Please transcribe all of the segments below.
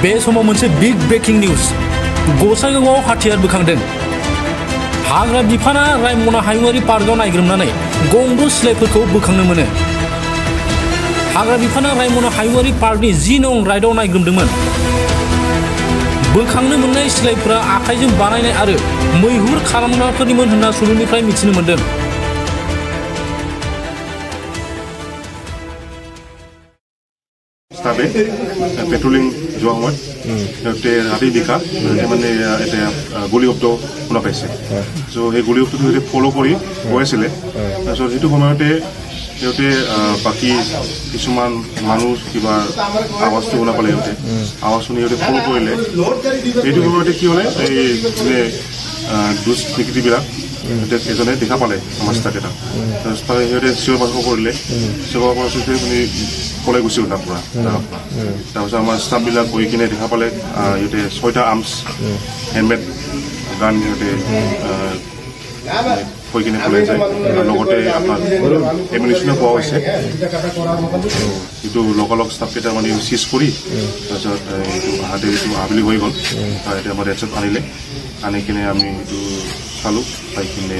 बे समाव मोनसे big breaking news गसाइगावआव हाथियार बोखांदों हाग्रा बिफाना रायमना हायुङारि पार्कआव नायग्रोमनानै गंद' सिलाइफोरखौ बोखांनो मोनो हाग्रा बिफाना रायमना हायुङारि पार्कनि 10 नं राइडआव नायग्रोमदोंमोन बोखांनो मोननाय सिलाइफोरा आखाइजों बानायनाय आरो मैहुर खालामग्राफोरनिमोन होनना सुलुंनिफ्राय मिथिनो मोन्दों पेट्रोलिंग जो राति निशा माने गुली शब्द शुना पाइसे सो সেই গুলি শব্দটো ফলো কৰি গৈ আছিলে তাৰপিছত সেইটো সময়তে বাকি কিছুমান মানুহ কিবা আৱাজটো শুনা পালে আৱাজ শুনি ফলো কৰিলে এইটো সময়তে কি হ'লে এই দুষ্ট বিকৃতিবিলাক এজনে দেখা পালে আমাৰ ষ্টাফকেইটা তাৰপিছত সিহঁতে চিঞৰ বাখৰ কৰিলে চিঞৰ বাখৰ কৰিছে শুনি পলাই গুচি গ'ল তাৰপৰা তাৰপিছত আমাৰ ষ্টাফবিলাক গৈ কিনে দেখা পালে সিহঁতে 6টা আৰ্মছ হেণ্ডমেড গান সিহঁতে হৈ কিনে পলাই যায় লগতে আপোনাৰ এমিউনিশ্যনো পোৱা হৈছে এইটো লগালগ ষ্টাফকেইটা মানে চিজ কৰি তাৰপিছত এইটো আবেলি হৈ গ'ল এতিয়া আমাৰ ৰেডছত আনি কিনে আমি এইটো চালোঁ পাই কিনে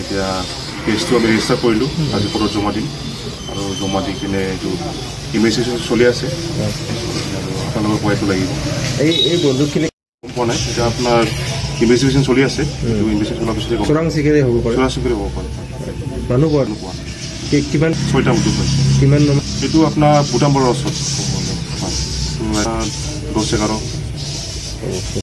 এতিয়া কেছটো আমি ৰেজিষ্টাৰ কৰিলোঁ আজি কোৰ্টত জমা দিম আৰু জমা দি কিনে এইটো ইনভেষ্টিগেশ্যন চলি আছে আৰু আপোনালোকৰ কোৱাইটো লাগিব এই বন্দুকখিনি পোৱা নাই এতিয়া আপোনাৰ ইনভেষ্টিগেশ্যন চলি আছে এইটো ইনভেষ্টিগেশ্যন চলাৰ পিছতে চোৰাং চিকাৰী হ'ব পাৰে মানুহ পোৱা কিমান 6টা বন্দুক পাইছে কিমান এইটো আপোনাৰ ভূটান বৰ্ডাৰৰ ওচৰত 10-11